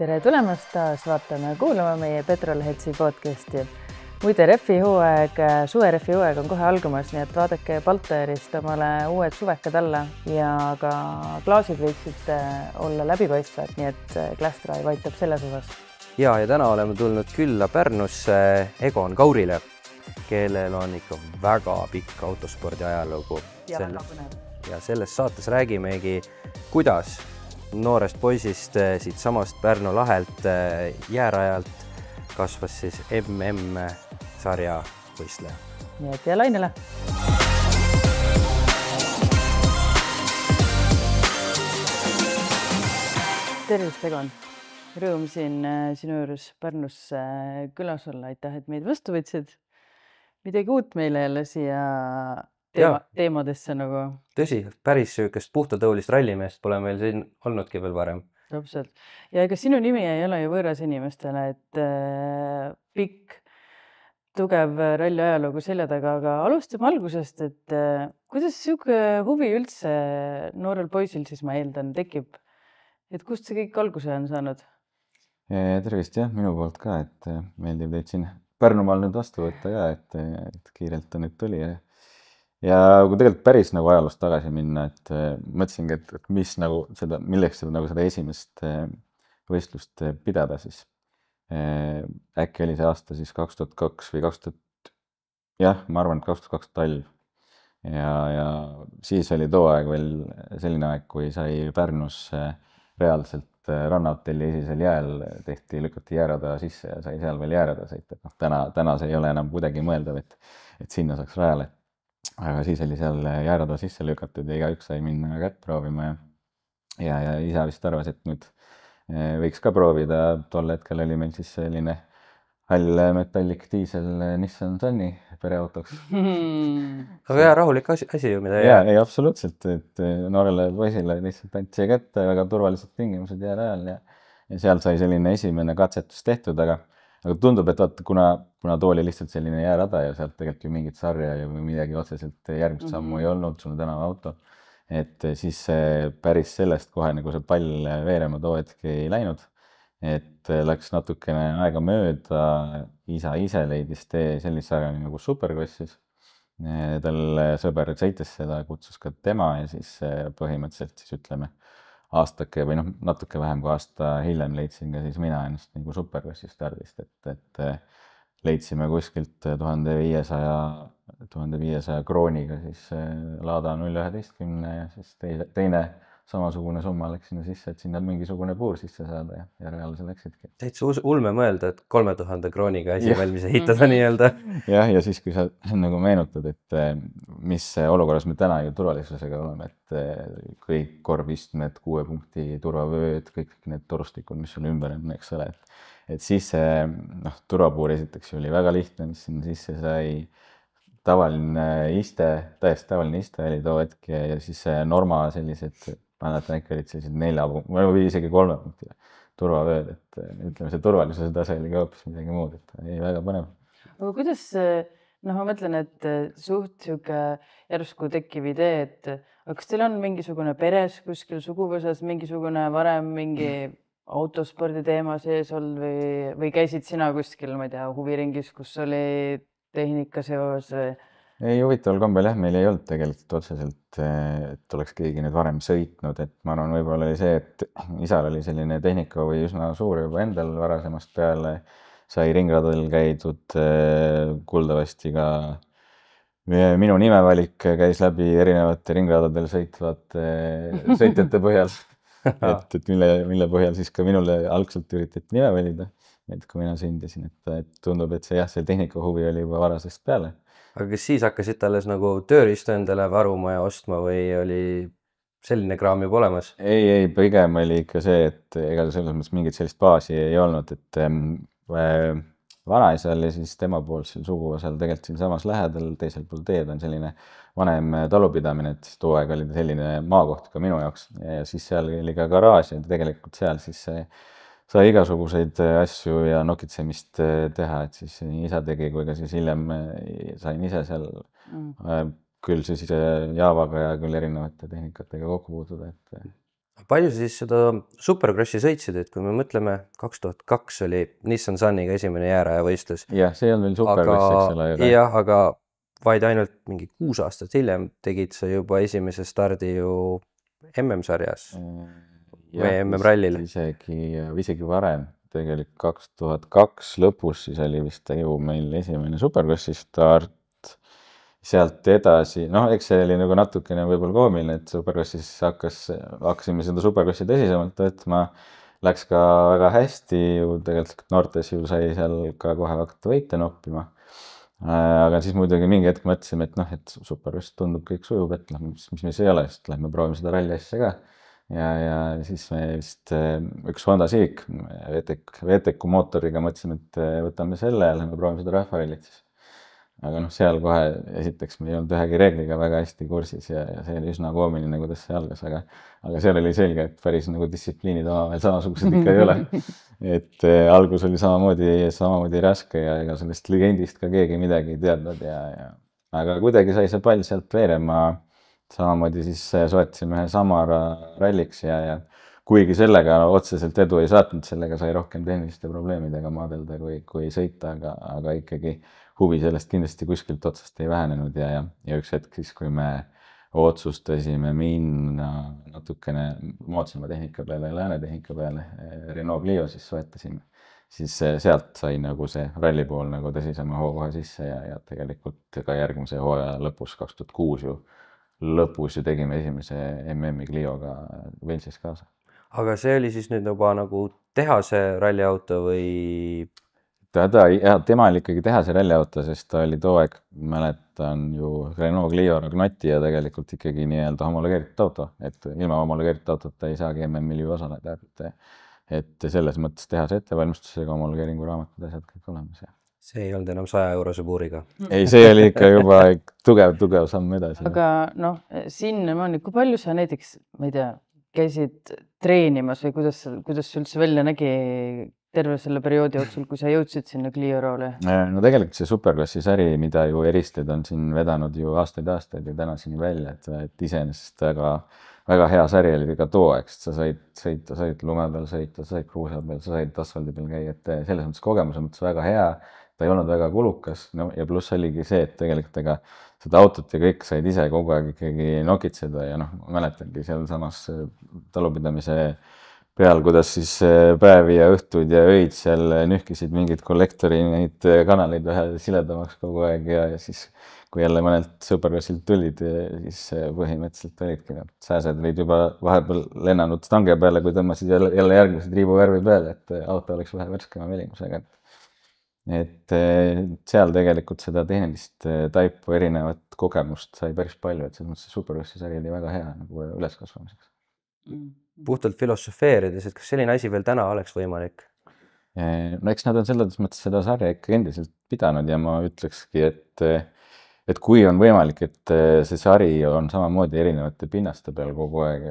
Tere tulemast taas vaatama ja kuulama meie Petrolheadsi podcasti. Muide, suverehvi hooaeg on kohe algumas, nii et vaadake Baltairist omale uued suvekad alla ja ka klaasid võiksid olla läbipaistvad, nii et Glassdrive aitab selles osas. Ja täna oleme tulnud külla Pärnusse Egon Kaurile, kellel on ikka väga pikk autospordi ajalugu. Ja väga põnev. Ja selles saates räägimegi, kuidas noorest poisist siit samast Pärnu lahelt jäärajalt kasvas siis MM-sarja võistleja. Nii et ja lainele! Tervist, Egon! Rõõm siin sinu juures Pärnus külas olla. Aitäh, et meid vastu võtsid. Midagi uut meile jälle siia teemadesse nagu. Tõsi, päris süükest puhtatõulist rallimeest pole meil siin olnudki veel varem. Täpselt. Ja ega sinu nimi ei ole ju võõras inimestele, et pikk, tugev ralli ajalugu selja taga, aga alustame algusest, et kuidas siuke huvi üldse noorel poisil siis ma eeldan tekib, et kust see kõik alguse on saanud? Tervist, jah, minu poolt ka, et meeldib teid siin Pärnumaal nüüd vastu võtta ka, et kiirelt on nüüd tuli. Ja kui tegelikult päris nagu ajalust tagasi minna, et mõtlesingi, et mis nagu seda, milleks seda esimest võistlust pidada siis. Äkki oli see aasta siis 2002 või 2000, jah, ma arvan, et 2002 talv. Ja siis oli too aeg veel selline aeg, kui sai Pärnus reaalselt rannahotelli esisel jääl lükati jäärada sisse ja sai seal veel jäärada sõita. Täna see ei ole enam kuidagi mõeldav, et sinna saaks rajale. Aga siis oli seal jäärada sisse lükatud ja igaüks sai minna kätt proovima ja isa vist arvas, et nüüd võiks ka proovida. Tol hetkel oli meil siis selline hall metallik diisel Nissan Sunny pereautoks. Aga hea rahulik asi ju, mida ei, absoluutselt, et noorele poisile lihtsalt anti kätte väga turvalised tingimused jäärajal ja seal sai selline esimene katsetus tehtud, aga tundub, et vaata, kuna too oli lihtsalt selline jäärada ja sealt tegelikult ju mingit sarja ja midagi otseselt järgmist sammu ei olnud, sul on tänava auto, et siis päris sellest kohe nagu see pall veerema too hetk ei läinud, et läks natukene aega mööda, isa ise leidis tee sellise sarja nagu Supercrossis, tal sõber sõites seda, kutsus ka tema ja siis põhimõtteliselt siis ütleme aastake või natuke vähem kui aasta hiljem leidsin ka siis mina ennast nagu Supercrossi stardist, et leidsime kuskilt 1500 krooniga siis Lada 011 ja siis teine samasugune summa läks sinna sisse, et sinna mingisugune puur sisse saada ja reaalselt läksidki. Täitsa ulme mõelda, et 3000 krooniga asi valmis ehitada nii-öelda. Ja siis kui sa nagu meenutad, et mis olukorras me täna ju turvalisusega oleme, et kõik korvistmed, 6 punkti turvavööd, kõik need torustikud, mis sul ümber on, eks ole. Et siis see turvapuur esiteks oli väga lihtne, mis sinna sisse sai. Täiesti tavaline iste oli too hetk ja siis Norma sellised mäletan ikka olid sellised 4 või isegi 3 punkti turvavööd, et ütleme see turvalisuse tase oli ka hoopis midagi muud, et ei väga põnev. Aga kuidas, ma mõtlen, et suht järsku tekkiv idee, et kas teil on mingisugune peres kuskil suguvõsas, mingisugune varem mingi autospordi teema sees olnud või käisid sina kuskil, ma ei tea, huviringis, kus oli tehnika seos? Ei, huvitaval kombel jah, meil ei olnud tegelikult otseselt, et oleks keegi nüüd varem sõitnud, et ma arvan, võib-olla oli see, et isal oli selline tehnika või üsna suur juba endal varasemast peale, sai ringradel käidud kuuldavasti ka minu nimevalik käis läbi erinevate ringradadel sõitjate põhjal, et mille põhjal siis ka minule algselt üritati nime valida, et kui mina sündisin, et tundub, et see tehnika huvi oli juba varasest peale. Aga kas siis hakkasid alles nagu tööriistu endale varuma ja ostma või oli selline kraam juba olemas? Ei, pigem oli ikka see, et ega selles mõttes mingit sellist baasi ei olnud, et vanaisa oli siis tema poolsel suguvõsal tegelikult siin samas lähedal, teisel pool teed on selline vanem talupidamine, et too aeg oli selline maakoht ka minu jaoks ja siis seal oli ka garaaž ja tegelikult seal siis sai igasuguseid asju ja nokitsemist teha, et siis nii isa tegi, kui ka siis hiljem sain ise seal küll siis Javaga ja küll erinevate tehnikatega kokku puutuda. palju sa siis seda Supercrossi sõitsid, et kui me mõtleme, 2002 oli Nissan Suniga esimene jääraja võistlus. Jah, see ei olnud veel Supercross, eks ole. Jah, aga vaid ainult mingi 6 aastat hiljem tegid sa juba esimese stardi ju MM-sarjas või MM-rallil. Isegi varem, tegelikult 2002 lõpus siis oli vist ju meil esimene Supercrossi start. Sealt edasi, eks see oli nagu natukene võib-olla koomiline, et Supercrossis hakkasime seda Supercrossi tõsisemalt võtma. Läks ka väga hästi ju, tegelikult noortes ju sai seal ka kohe hakata võite noppima. Aga siis muidugi mingi hetk mõtlesime, et Supercross tundub kõik sujub, et mis me see ei ole, sest lähme proovime seda ralli asja ka. Ja siis me vist üks Honda Civic VTEC mootoriga mõtlesime, et võtame selle ja lähme proovime seda rahvarallit siis. Aga seal kohe esiteks me ei olnud ühegi reegliga väga hästi kursis ja see oli üsna koomiline, kuidas see algas, aga seal oli selge, et päris nagu distsipliinid omavahel samasugused ikka ei ole. Et algus oli samamoodi raske ja ega sellest legendist ka keegi midagi ei teadnud aga kuidagi sai see pall sealt veerema. Samamoodi siis soetasime ühe Samara ralliks ja kuigi sellega otseselt edu ei saatnud, sellega sai rohkem tehniliste probleemidega maadelda kui sõita, aga ikkagi huvi sellest kindlasti kuskilt otsast ei vähenenud ja üks hetk siis, kui me otsustasime minna natukene moodsama tehnika peale, lääne tehnika peale, Renault Clio siis soetasime, siis sealt sai nagu see ralli pool nagu tõsisema hoo kohe sisse ja tegelikult ka järgmise hooaja lõpus 2006 lõpus tegime esimese MM-i Clioga Walesis kaasa. Aga see oli siis nüüd juba nagu tehase ralliauto või? Tema oli ikkagi tehase ralliauto, sest ta oli too aeg, mäletan ju Renault Clio Ragnoti ja tegelikult ikkagi nii-öelda homologeeritud auto, et ilma homologeeritud autota ei saagi MM-il ju osaleda, et selles mõttes tehase ettevalmistusega homologeeringu raamatud asjad kõik olemas. See ei olnud enam 100-eurose puuriga. Ei, see oli ikka juba tugev samm edasi. Aga sinnamaani, kui palju sa näiteks, ma ei tea, käisid treenimas või kuidas üldse välja nägi terve selle perioodi jooksul, kui sa jõudsid sinna Clio roole? No tegelikult see Supercrossi sari, mida ju Eristed on siin vedanud ju aastaid ja tänaseni välja, et iseenesest väga hea sari oli ka too aeg, sest sa said lume peal sõita, sa said kruusa peal, sa said asfaldi peal käia, et selles mõttes kogemuse mõttes väga hea, ta ei olnud väga kulukas ja pluss oligi see, et tegelikult seda autot ja kõik said ise kogu aeg ikkagi nokitseda ja mäletangi seal samas talupidamise peal, kuidas siis päevi ja õhtuid ja öid seal nühkisid mingid kollektori neid kanaleid vähe siledamaks kogu aeg ja siis kui jälle mõnelt Supercrossilt tulid, siis põhimõtteliselt olidki sääsed olid juba vahepeal lennanud stange peale, kui tõmbasid jälle järgmised riibuvärvi peale, et auto oleks vähe värskema velimusega. Et seal tegelikult seda tehnilist taipu erinevat kogemust sai päris palju, et selles mõttes Supercrossi sari oli väga hea nagu üleskasvamiseks. Puhtalt filosofeerides, et kas selline asi veel täna oleks võimalik? No eks nad on selles mõttes seda sarja ikka endiselt pidanud ja ma ütlekski, et kui on võimalik, et see sari on samamoodi erinevate pinnaste peal kogu aeg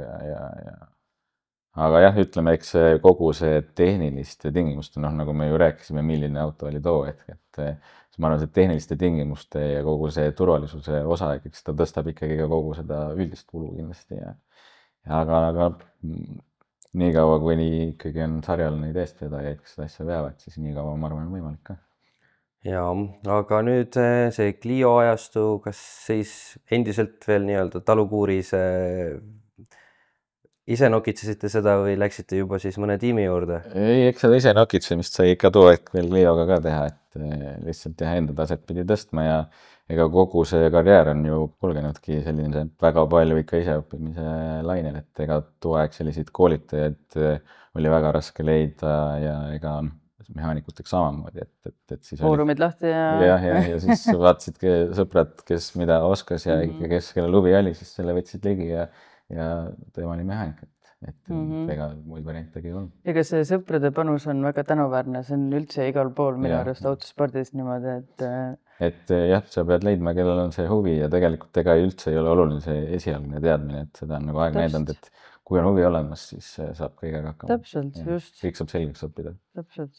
aga jah, ütleme, eks kogu see tehniliste tingimuste, nagu me ju rääkisime, milline auto oli too hetk, et ma arvan, see tehniliste tingimuste ja kogu see turvalisuse osa, eks ta tõstab ikkagi ka kogu seda üldist kulu kindlasti aga nii kaua, kui ikkagi on sarjal neid eestvedajaid, kes seda asja veavad, siis nii kaua ma arvan on võimalik ka. Ja, aga nüüd see Clio ajastu, kas siis endiselt veel nii-öelda talukuuris ise nokitsesite seda või läksite juba siis mõne tiimi juurde? Ei, eks seda ise nokitsemist sai ikka too aeg veel Clioga ka teha, et lihtsalt enda taset pidi tõstma ja ega kogu see karjäär on ju kulgenudki selline väga palju ikka iseõppimise lainel, et ega too aeg selliseid koolitajaid oli väga raske leida ja ega mehaanikuteks samamoodi, et siis foorumid lahti ja siis vaatasidki sõbrad, kes mida oskas ja kes kelle huvi oli, siis selle võtsid ligi ja tema oli mehaanik, et ega muid variantegi ei olnud. Ega see sõprade panus on väga tänuväärne, see on üldse igal pool minu arust autospordis niimoodi, et jah, sa pead leidma, kellel on see huvi ja tegelikult ega üldse ei ole oluline see esialgne teadmine, et seda on nagu aeg näidanud, et kui on huvi olemas, siis saab kõigega hakkama. Täpselt, just. Kõik saab selgeks õppida. Täpselt,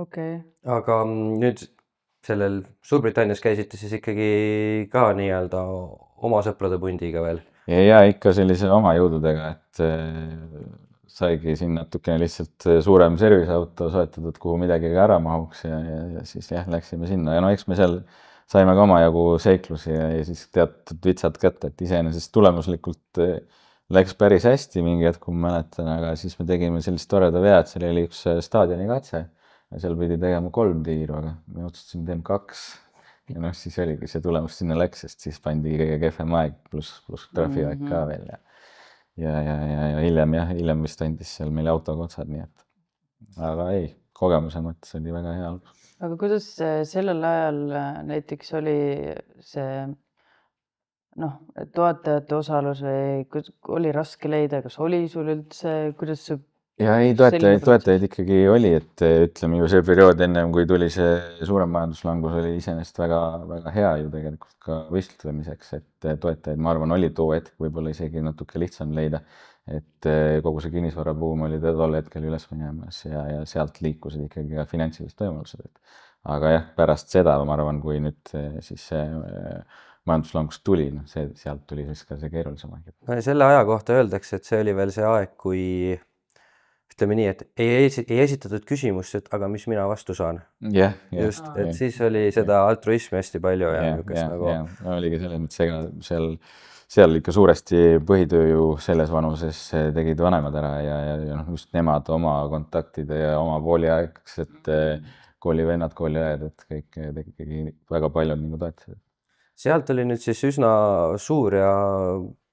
okei. Aga nüüd sellel Suurbritannias käisite siis ikkagi ka nii-öelda oma sõprade pundiga veel? ja ikka sellise oma jõududega, et saigi siin natukene lihtsalt suurem serviceauto soetatud, kuhu midagi ka ära mahuks ja siis jah, läksime sinna ja no eks me seal saime ka omajagu seiklusi ja siis teatud vitsad kätte, et iseenesest tulemuslikult läks päris hästi mingi hetk, kui ma mäletan, aga siis me tegime sellist toreda vea, et seal oli üks staadioni katse ja seal pidi tegema 3 tiiru, aga me otsustasime, teeme 2 ja noh, siis oligi see tulemus sinna läks, sest siis pandi kõige kehvem aeg pluss trahviaeg ka veel ja hiljem vist andis seal meile autoga otsad, nii et aga ei, kogemuse mõttes oli väga hea algus. Aga kuidas sellel ajal näiteks oli see toetajate osalus või oli raske leida, kas oli sul üldse, kuidas see ja ei, toetajaid ikkagi oli, et ütleme ju see periood ennem, kui tuli see suurem majanduslangus, oli iseenesest väga, väga hea ju tegelikult ka võistlemiseks, et toetajaid, ma arvan, oli too hetk võib-olla isegi natuke lihtsam leida, et kogu see kinnisvarabuum oli tol hetkel üles minemas ja sealt liikusid ikkagi ka finantsilised võimalused. Aga jah, pärast seda, ma arvan, kui nüüd siis see majanduslangus tuli, sealt tuli siis ka see keerulisem aeg. No ja selle aja kohta öeldakse, et see oli veel see aeg, kui ütleme nii, et ei esitatud küsimust, et aga mis mina vastu saan. Just, et siis oli seda altruismi hästi palju ja niisugust nagu. No oligi selles mõttes, seal ikka suuresti põhitööju selles vanuses tegid vanemad ära ja just nemad oma kontaktide ja oma kooliaegsed koolivennad, kooliajad, et kõik tegi väga palju nagu toetasid. Sealt oli nüüd siis üsna suur ja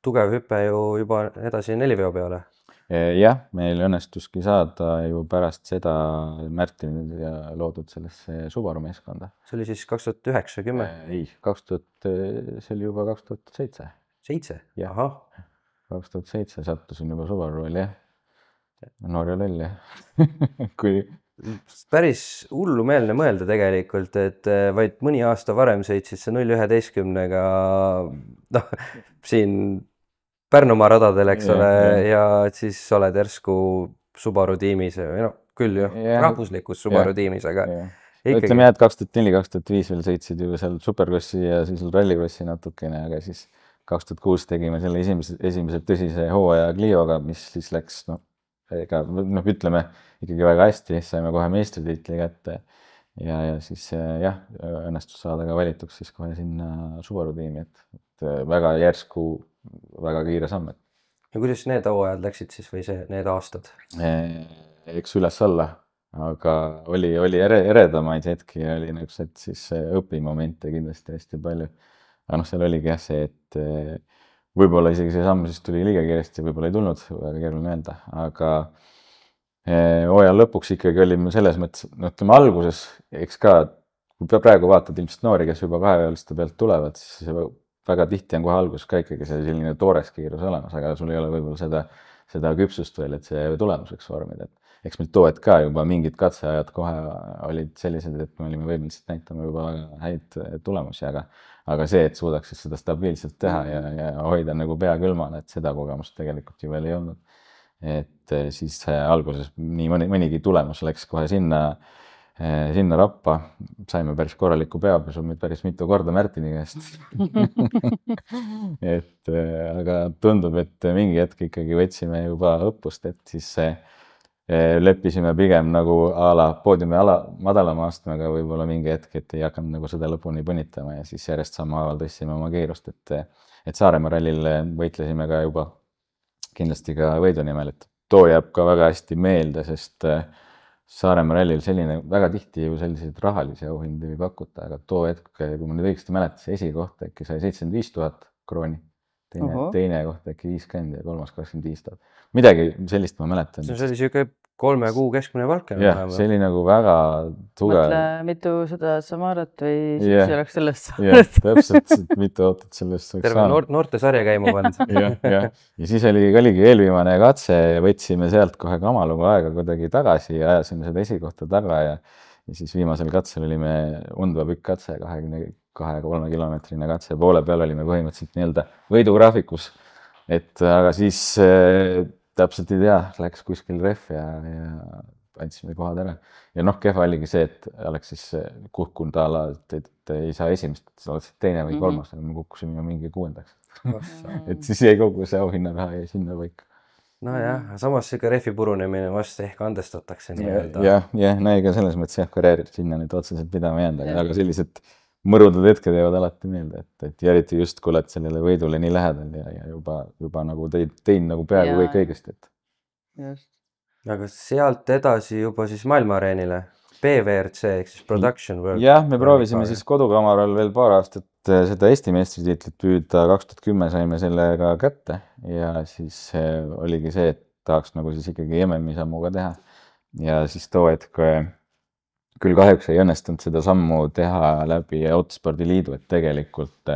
tugev hüpe ju juba edasi 4-veo peale. Jah, meil õnnestuski saada ju pärast seda Märtini ja loodud sellesse Subaru meeskonda. See oli siis 2009-10? Ei, see oli juba 2007. 7? Ahah. 2007 sattusin juba Subaru oli jah. Noor ja loll jah. Päris hullumeelne mõelda tegelikult, et vaid mõni aasta varem sõitsid see 011-ga siin Pärnumaa radadel, eks ole, ja siis oled järsku Subaru tiimis või küll ju rahvuslikus Subaru tiimis, aga ütleme jah, et 2004-2005 veel sõitsid ju seal Superkrossi ja siis rallikrossi natukene, aga siis 2006 tegime selle esimese tõsise hooaja Clioga, mis siis läks, ütleme ikkagi väga hästi, saime kohe meistritiitli kätte ja siis jah, õnnestus saada ka valituks siis kohe sinna Subaru tiimi, et väga järsku väga kiire samm. Ja kuidas need hooajad läksid siis või need aastad? Eks üles-alla, aga oli eredamaid hetki ja oli niisugused siis õpimomente kindlasti hästi palju. Aga seal oligi jah see, et võib-olla isegi see samm siis tuli liiga kiiresti, võib-olla ei tulnud, väga keeruline öelda, aga hooaja lõpuks ikkagi olime selles mõttes, ütleme alguses, eks ka, kui praegu vaatad ilmselt noori, kes juba 2-veoliste pealt tulevad, siis väga tihti on kohe alguses ka ikkagi selline toores kiirus olemas, aga sul ei ole võib-olla seda küpsust veel, et see tulemuseks vormida. Eks meil too hetk ka juba mingid katseajad kohe olid sellised, et me olime võimelised näitama juba häid tulemusi, aga see, et suudaks seda stabiilselt teha ja hoida nagu pea külmana, et seda kogemust tegelikult ju veel ei olnud. Et siis alguses nii mõnigi tulemus läks kohe sinna rappa, saime päris korraliku peapesu päris mitu korda Märtini käest. Aga tundub, et mingi hetk ikkagi võtsime juba õppust, et siis leppisime pigem nagu poodiumi madalama astmega võib-olla mingi hetk, et ei hakanud nagu seda lõpuni põnitama ja siis järjest sammhaaval tõstsime oma kiirust, et Saaremaa rallil võitlesime ka juba kindlasti ka võidu nimel, et too jääb ka väga hästi meelde, sest Saaremaa rallil selline, väga tihti ju selliseid rahalisi auhindi ei pakuta, aga too hetk, kui ma nüüd õigesti mäletan, see esikoht äkki sai 75 000 krooni, teine koht äkki 50 ja kolmas 25 000. Midagi sellist ma mäletan. See oli siuke 3 kuu keskmine palk. Jah, see oli nagu väga tugev. Mõtle, mitu seda Samarat või siis oleks sellest saanud. Jah, täpselt, mitu autot sellest oleks saanud. Terve noorte sarja käima pannud. Ja siis oligi eelviimane katse ja võtsime sealt kohe kamaluga aega kuidagi tagasi ja ajasime seda esikohta taga ja siis viimasel katsel olime undva pikk katse, 22-3 kilomeetrine katse, poole peal olime põhimõtteliselt nii-öelda võidugraafikus, aga siis täpselt ei tea, läks kuskil ref ja andsime kohad ära. Ja kehva oligi see, et oleks siis kukkunud ala, et ei saa esimest, sa oled teine või kolmas, aga me kukkusime mingi 6. et siis jäi kogu see auhinnaraha jäi sinna paika. Nojah, samas see ka rehvi purunemine vast ehk andestatakse nii-öelda. Jah, no ega selles mõttes jah, karjäärid sinna nüüd otseselt pidama jäänud, aga sellised mõrudad hetked jäävad alati meelde, et ja eriti just, kui oled sellele võidule nii lähedal ja juba nagu teinud nagu peaaegu kõik õigesti. Just. Aga sealt edasi juba siis maailmaareenile, PWRC ehk siis Production World. Jah, me proovisime siis kodukamaral veel paar aastat seda Eesti meistritiitlit püüda, 2010 saime sellega kätte ja siis oligi see, et tahaks nagu siis ikkagi MM-i sammuga teha. Ja siis too hetk küll kahjuks ei õnnestunud seda sammu teha läbi Autospordiliidu, et tegelikult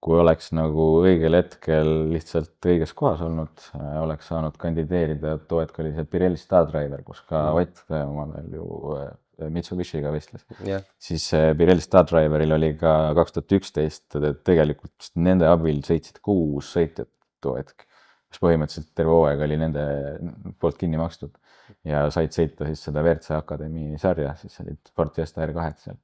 kui oleks nagu õigel hetkel lihtsalt õiges kohas olnud, oleks saanud kandideerida, too hetk oli see Pirelli Star Driver, kus ka Ott omadel ju Mitsubishiga võistles. Siis Pirelli Star Driveril oli ka 2011 tegelikult nende abil sõitsid 6 sõitjat too hetk, mis põhimõtteliselt terve hooaeg oli nende poolt kinni makstud ja said sõita siis seda WRC Akadeemi sarja, siis olid Sportfiesta R2 seal.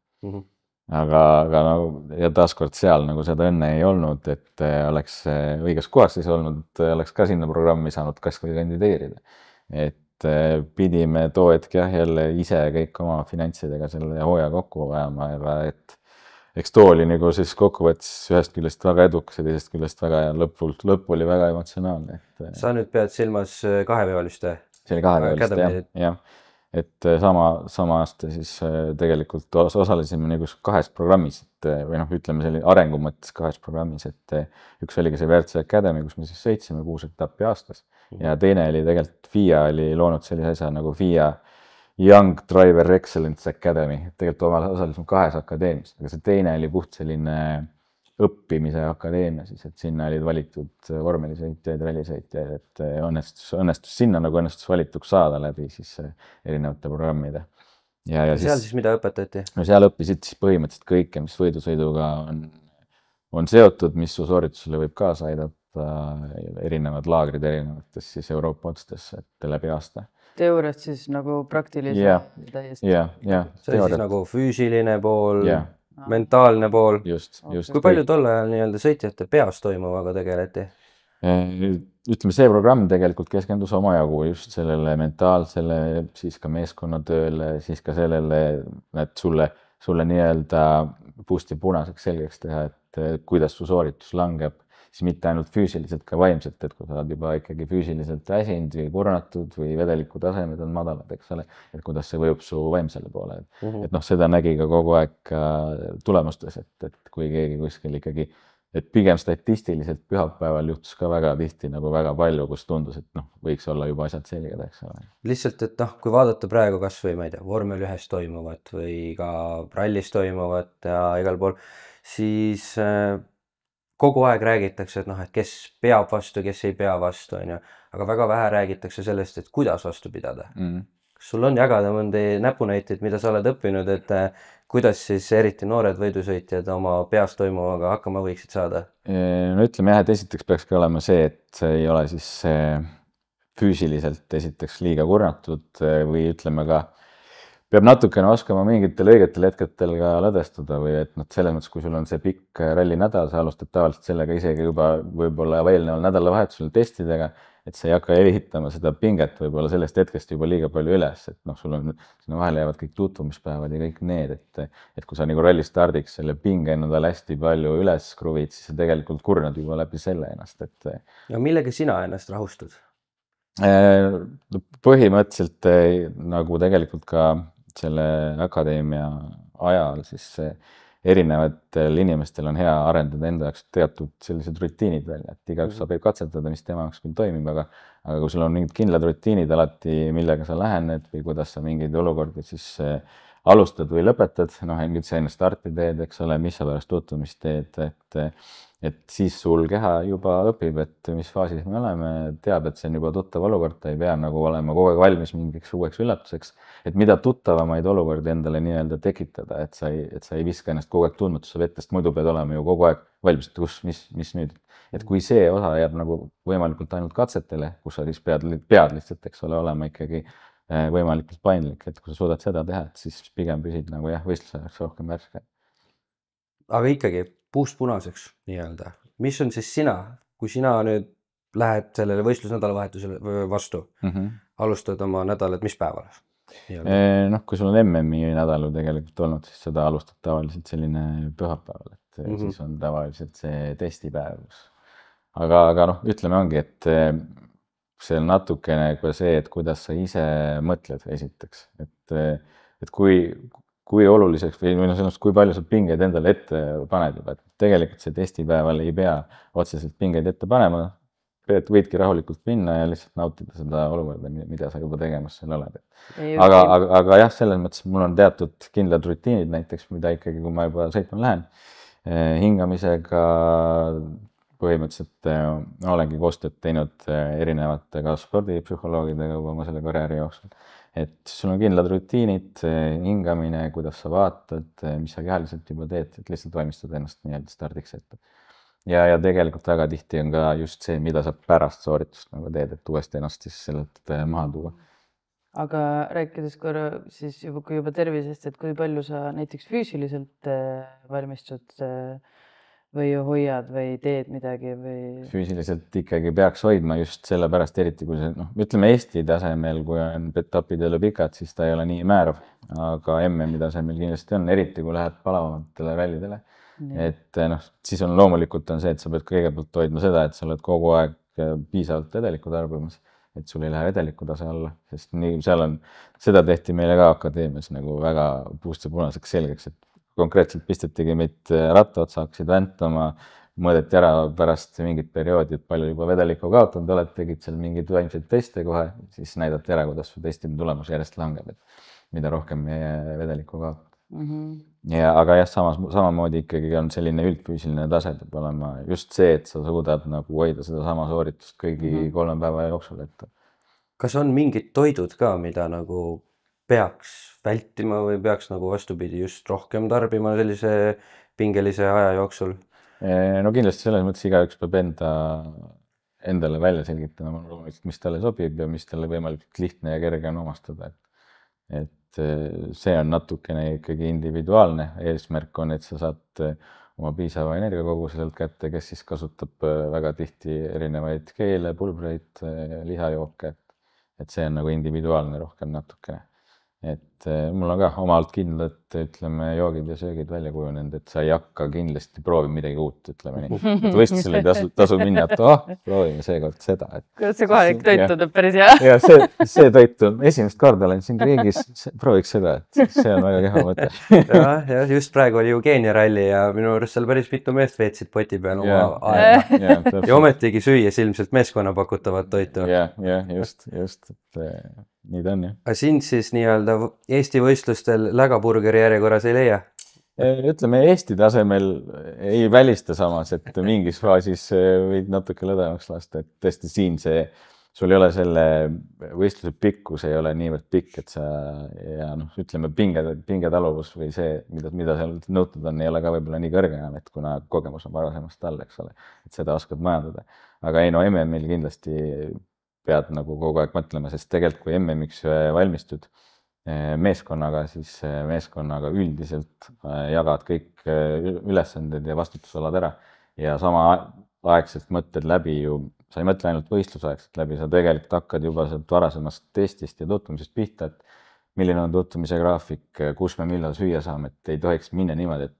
Aga nagu ja taaskord seal nagu seda õnne ei olnud, et oleks õiges kohas siis olnud, oleks ka sinna programmi saanud kas või kandideerida. Et pidime too hetk jah jälle ise kõik oma finantsidega selle hooaja kokku ajama, aga et eks too oli nagu siis kokkuvõttes ühest küljest väga edukas ja teisest küljest väga ja lõpp oli väga emotsionaalne. Sa nüüd pead silmas kaheveoliste? See oli kaheveoliste, jah. Et sama aasta siis tegelikult osalesime nagu 2 programmis, või noh, ütleme selline arengu mõttes 2 programmis, et üks oligi see WRC Academy, kus me siis sõitsime 6 etappi aastas ja teine oli tegelikult FIA oli loonud sellise asja nagu FIA Young Driver Excellence Academy, et tegelikult osalesime 2 akadeemias, aga see teine oli puht selline õppimise akadeemia siis, et sinna olid valitud vormelisõitjaid, rallisõitjaid, et õnnestus sinna nagu õnnestus valituks saada läbi siis erinevate programmide. Ja seal siis mida õpetati? No seal õppisid siis põhimõtteliselt kõike, mis võidusõiduga on seotud, mis su sooritusele võib kaasa aidata, erinevad laagrid erinevates siis Euroopa otstes, et läbi aasta. Teooriat siis nagu praktiliselt täiesti? See oli siis nagu füüsiline pool, mentaalne pool. Just. Kui palju tol ajal nii-öelda sõitjate peas toimuvaga tegeleti? Ütleme, see programm tegelikult keskendus omajagu just sellele mentaalsele, siis ka meeskonnatööle, siis ka sellele, et sulle nii-öelda puusti punaseks selgeks teha, et kuidas su sooritus langeb, siis mitte ainult füüsiliselt, ka vaimselt, et kui sa oled juba ikkagi füüsiliselt väsinud või kurnatud või vedeliku tasemed on madalad, eks ole, et kuidas see võjub su vaimsele poole. Et noh, seda nägi ka kogu aeg tulemustes, et kui keegi kuskil ikkagi, et pigem statistiliselt pühapäeval juhtus ka väga tihti nagu väga palju, kus tundus, et noh, võiks olla juba asjad selged, eks ole. Lihtsalt, et noh, kui vaadata praegu kas või, ma ei tea, vormel 1 toimuvat või ka rallis toimuvat ja igal pool, siis kogu aeg räägitakse, et noh, et kes peab vastu, kes ei pea vastu, on ju. Aga väga vähe räägitakse sellest, et kuidas vastu pidada. Kas sul on jagada mõnda näpunäiteid, mida sa oled õppinud, et kuidas siis eriti noored võidusõitjad oma peas toimuvaga hakkama võiksid saada? No ütleme jah, et esiteks peaks ka olema see, et see ei ole siis füüsiliselt esiteks liiga kurnatud või ütleme ka peab natukene oskama mingitel õigetel hetketel ka lõdvestuda või et noh, selles mõttes, kui sul on see pikk rallinädal, sa alustad tavaliselt sellega isegi juba võib-olla eelneval nädalavahetusel testidega, et sa ei hakka ehitama seda pinget võib-olla sellest hetkest juba liiga palju üles, et noh, sul on, sinna vahele jäävad kõik tutvumispäevad ja kõik need, et kui sa nagu ralli stardiks selle pinge endale hästi palju üles kruvid, siis sa tegelikult kurnad juba läbi selle ennast, et. Ja millega sina ennast rahustud? Põhimõtteliselt nagu tegelikult ka selle akadeemia ajal siis erinevatel inimestel on hea arendada enda jaoks teatud sellised rutiinid välja, et igaüks saab katsetada, mis tema jaoks küll toimib, aga kui sul on mingid kindlad rutiinid alati, millega sa lähened või kuidas sa mingeid olukordi siis alustad või lõpetad, noh, nüüd sa enne starti teed, eks ole, mis sa pärast tutvumist teed, et siis sul keha juba õpib, et mis faasis me oleme, teab, et see on juba tuttav olukord, ta ei pea nagu olema kogu aeg valmis mingiks uueks üllatuseks, et mida tuttavamaid olukordi endale nii-öelda tekitada, et sa ei viska ennast kogu aeg tundmatusse vettest, muidu pead olema ju kogu aeg valmis, et mis nüüd. Et kui see osa jääb nagu võimalikult ainult katsetele, kus sa siis pead lihtsalt, eks ole, olema ikkagi võimalikult paindlik, et kui sa suudad seda teha, et siis pigem püsid nagu jah, võistluse rohkem värske. Aga ikkagi puust punaseks nii-öelda. mis on siis sina, kui sina nüüd lähed sellele võistlusnädalavahetusele vastu, alustad oma nädalat, mis päeval? Noh, kui sul on MM-i nädal tegelikult olnud, siis seda alustad tavaliselt selline pühapäeval, et siis on tavaliselt see testipäev. Aga noh, ütleme ongi, et see on natukene ka see, et kuidas sa ise mõtled esiteks, et kui oluliseks või sellest, kui palju sa pingeid endale ette paned juba, et tegelikult see testipäeval ei pea otseselt pingeid ette panema, võidki rahulikult minna ja lihtsalt nautida seda olukorda, mida sa juba tegemas seal oled. Aga jah, selles mõttes mul on teatud kindlad rutiinid näiteks, mida ikkagi, kui ma juba sõitma lähen, hingamisega põhimõtteliselt olengi koostööd teinud erinevate ka spordipsühholoogidega oma selle karjääri jooksul. Et sul on kindlad rutiinid, hingamine, kuidas sa vaatad, mis sa kehaliselt juba teed, et lihtsalt valmistad ennast nii-öelda stardiks ette. Ja tegelikult väga tihti on ka just see, mida sa pärast sooritust nagu teed, et uuesti ennast siis sellelt maha tuua. Aga rääkides korra siis kui juba tervisest, et kui palju sa näiteks füüsiliselt valmistud või hoiad või teed midagi või? Füüsiliselt ikkagi peaks hoidma just sellepärast, eriti kui see, ütleme Eesti tasemel, kui on etapid jälle pikad, siis ta ei ole nii määrav, aga MM-i tasemel kindlasti on, eriti kui lähed palavamatele rallidele. Et siis on loomulikult on see, et sa pead kõigepealt hoidma seda, et sa oled kogu aeg piisavalt vedelikku tarbimas, et sul ei lähe vedeliku tase alla, sest nii seal on, seda tehti meile ka akadeemias nagu väga puust ja punaseks selgeks, et konkreetselt pistetigi meid rattaotsa, hakkasid väntama, mõõdeti ära pärast mingit perioodi, et palju juba vedelikku kaotanud oled, tegid seal mingeid vaimseid teste kohe, siis näidati ära, kuidas su testide tulemus järjest langeb, et mida rohkem meie vedelikku kaotab. Aga jah, samamoodi ikkagi on selline üldfüüsiline tase, peab olema just see, et sa suudad nagu hoida seda sama sooritust kõigi 3 päeva jooksul. Kas on mingid toidud ka, mida nagu peaks vältima või peaks nagu vastupidi just rohkem tarbima sellise pingelise aja jooksul? No kindlasti selles mõttes igaüks peab endale välja selgitama, mis talle sobib ja mis talle võimalikult lihtne ja kerge on omastada. Et see on natukene ikkagi individuaalne, eesmärk on, et sa saad oma piisava energiakoguse sealt kätte, kes siis kasutab väga tihti erinevaid keele, pulbreid, lihajooke, et see on nagu individuaalne rohkem natukene. Et mul on ka omalt kindlad, ütleme, joogid ja söögid välja kujunenud, et sa ei hakka kindlasti proovima midagi uut, ütleme nii. Et võistlusel ei tasu minna, et proovime seekord seda. Kuidas see kohalik toit tundub päris hea? Ja see toit on, esimest korda olen siin riigis, prooviks seda, et see on väga keha mõte. Ja just praegu oli ju Keenia ralli ja minu arust seal päris mitu meest veetsid poti peal oma aega. Ja ometigi süües ilmselt meeskonna pakutavat toitu. Ja, just. Nii ta on, jah. Aga sind siis nii-öelda Eesti võistlustel lägaburgeri järjekorras ei leia? Ütleme, Eesti tasemel ei välista samas, et mingis faasis võid natuke lõdvemaks lasta, et tõesti siin sul ei ole selle võistluse pikkus ei ole niivõrd pikk, et sa ja ütleme, pingetaluvus või see, mida seal nõutud on, ei ole ka võib-olla nii kõrge enam, et kuna kogemus on varasemast all, eks ole, et seda oskad majandada. Aga ei, MM-il kindlasti pead nagu kogu aeg mõtlema, sest tegelikult kui MM-iks valmistud meeskonnaga, siis meeskonnaga üldiselt jagad kõik ülesanded ja vastutusalad ära ja samaaegselt mõtled läbi ju, sa ei mõtle ainult võistlusaegselt läbi, sa tegelikult hakkad juba sealt varasemast testist ja tutvumisest pihta, et milline on tutvumise graafik, kus me millal süüa saame, et ei tohiks minna niimoodi,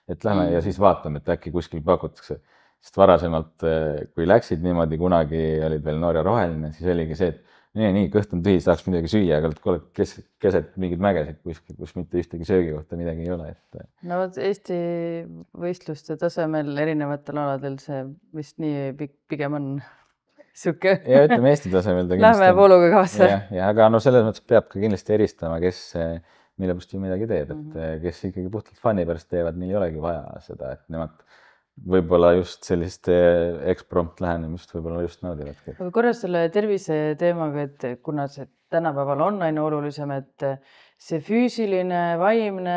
et lähme ja siis vaatame, et äkki kuskil pakutakse. Sest varasemalt, kui läksid niimoodi, kunagi olid veel noor ja roheline, siis oligi see, et nii, kõht on tühi, saaks midagi süüa, aga oled keset mingid mägesid kuskil, kus mitte ühtegi söögikohta midagi ei ole. No Eesti võistluste tasemel erinevatel aladel see vist nii pigem on süke. Ja ütleme Eesti tasemel ta kindlasti. Lähme vooluga kaasa. Aga selles mõttes peab ka kindlasti eristama, kes mille pärast ju midagi teeb, et kes ikkagi puhtalt fani pärast teevad, neil ei olegi vaja seda, et nemad võib-olla just sellist eksprompt lähenemist võib-olla just naudivadki. Aga korras selle tervise teemaga, et kuna see tänapäeval on aina olulisem, et see füüsiline, vaimne,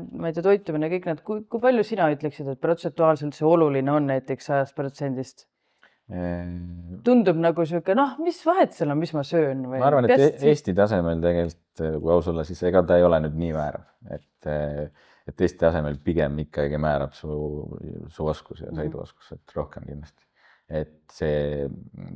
ma ei tea, toitumine, kõik need, kui palju sina ütleksid, et protsentuaalselt see oluline on näiteks 100%? Tundub nagu siuke, mis vahet seal on, mis ma söön või? Ma arvan, et Eesti tasemel tegelikult, kui aus olla, siis ega ta ei ole nüüd nii määrav, et Eesti tasemel pigem ikkagi määrab su oskus ja sõiduoskus, et rohkem kindlasti. Et see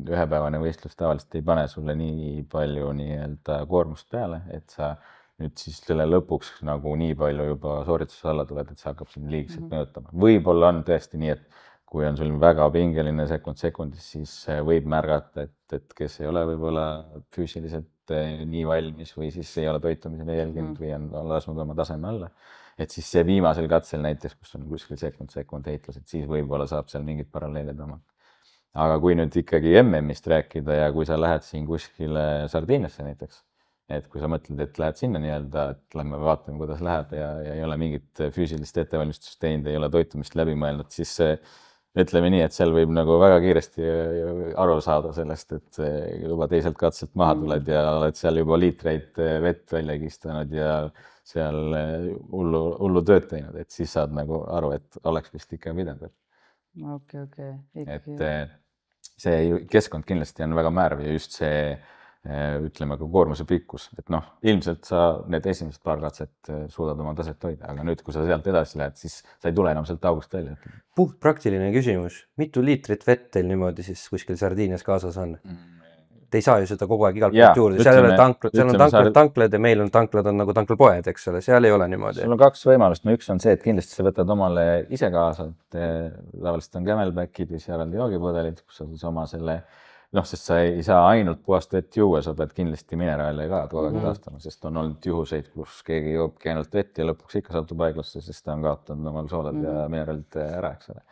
ühepäevane võistlus tavaliselt ei pane sulle nii palju nii-öelda koormust peale, et sa nüüd siis selle lõpuks nagu nii palju juba sooritusesse alla tuled, et see hakkab sind liigselt mõjutama. Võib-olla on tõesti nii, et kui on sul väga pingeline sekundis, siis võib märgata, et kes ei ole võib-olla füüsiliselt nii valmis või siis ei ole toitumisele jälginud või on lasknud oma taseme alla. Et siis see viimasel katsel näiteks, kus on kuskil sekund heitlus, et siis võib-olla saab seal mingid paralleelid omad. Aga kui nüüd ikkagi MM-ist rääkida ja kui sa lähed siin kuskile Sardiiniasse näiteks, et kui sa mõtled, et lähed sinna nii-öelda, et lähme vaatame, kuidas läheb ja ei ole mingit füüsilist ettevalmistust teinud, ei ole toitumist läbi mõelnud, siis ütleme nii, et seal võib nagu väga kiiresti aru saada sellest, et juba teiselt katselt maha tuled ja oled seal juba liitreid vett välja kistanud ja seal hullu tööd teinud, et siis saad nagu aru, et oleks vist ikka pidanud. Okay. Et see keskkond kindlasti on väga määrav ja just see ütleme ka koormuse pikkus, et ilmselt sa need esimesed paar katset suudad oma taset hoida, aga nüüd, kui sa sealt edasi lähed, siis sa ei tule enam sealt august välja. Puht praktiline küsimus, mitu liitrit vett teil niimoodi siis kuskil Sardiinias kaasas on? Te ei saa ju seda kogu aeg igalt poolt juurde, seal on tanklad ja meil on tanklad on nagu tanklapoed, eks ole, seal ei ole niimoodi. Sul on kaks võimalust, üks on see, et kindlasti sa võtad omale ise kaasa, et tavaliselt on Camelbackid või eraldi joogipudelid, kus sa siis oma selle sest sa ei saa ainult puhast vett juua, sa pead kindlasti mineraale ka kogu aeg taastama, sest on olnud juhuseid, kus keegi joobki ainult vett ja lõpuks ikka satub haiglasse, sest ta on kaotanud omal soolad ja mineraalid ära, eks ole.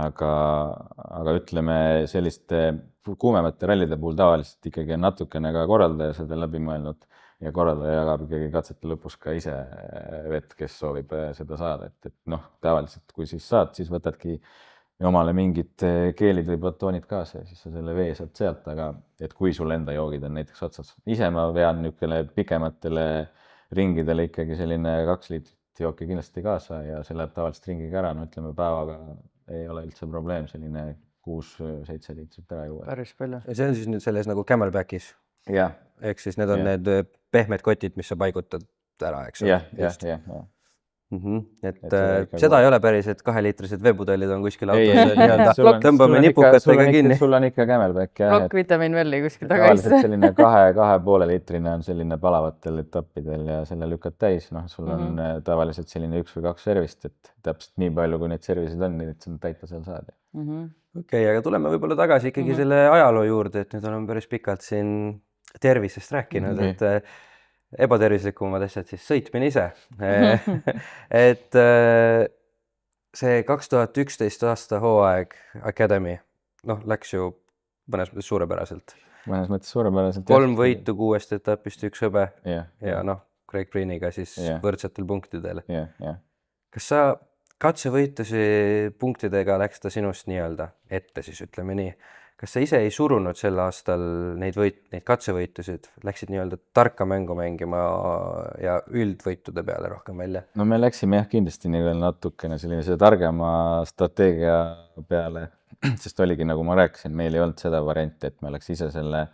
Aga ütleme selliste kuumemate rallide puhul tavaliselt ikkagi on natukene ka korraldaja seda läbi mõelnud ja korraldaja jagab ikkagi katsete lõpus ka ise vett, kes soovib seda saada, et tavaliselt kui siis saad, siis võtadki omale mingid keelid või batoonid kaasa ja siis sa selle vee saad sealt, aga et kui sul enda joogid on näiteks otsas. Ise ma vean niisugune pikematele ringidele ikkagi selline 2 liitrit jooki kindlasti kaasa ja see läheb tavaliselt ringiga ära, ütleme päevaga ei ole üldse probleem selline 6-7 liitrit ära juua. Päris palju. Ja see on siis nüüd selles nagu Camelbackis? Jah. Ehk siis need on need pehmed kotid, mis sa paigutad ära, eks ole? Jah. Et seda ei ole päris, et 2-liitrised veepudelid on kuskil autos tõmbame nipukatega kinni. Sul on ikka Camelback. Rock Vitamin Valley kuskil tagasi. Selline 2,5 liitrine on selline palavatel etappidel ja selle lükkad täis. Sul on tavaliselt selline 1 või 2 servist, et täpselt nii palju, kui neid servisid on, et sa täita seal saad. Okei, aga tuleme võib-olla tagasi ikkagi selle ajaloo juurde, et nüüd oleme päris pikalt siin tervisest rääkinud, et ebatervislikumad asjad siis sõitmine ise. Et see 2011 aasta hooaeg Academy, läks ju mõnes mõttes suurepäraselt. Mõnes mõttes suurepäraselt. 3 võitu 6 etapist, 1 hõbe ja Craig Breeniga siis võrdsetel punktidel. Kas sa katsevõitusi punktidega läks ta sinust nii-öelda ette siis, ütleme nii. Kas sa ise ei surunud sel aastal neid katsevõitusid, läksid nii-öelda tarka mängu mängima ja üldvõitude peale rohkem välja? No me läksime kindlasti natukene sellise targema strateegia peale, sest oligi, nagu ma rääkisin, meil ei olnud seda varianti, et me oleks ise selle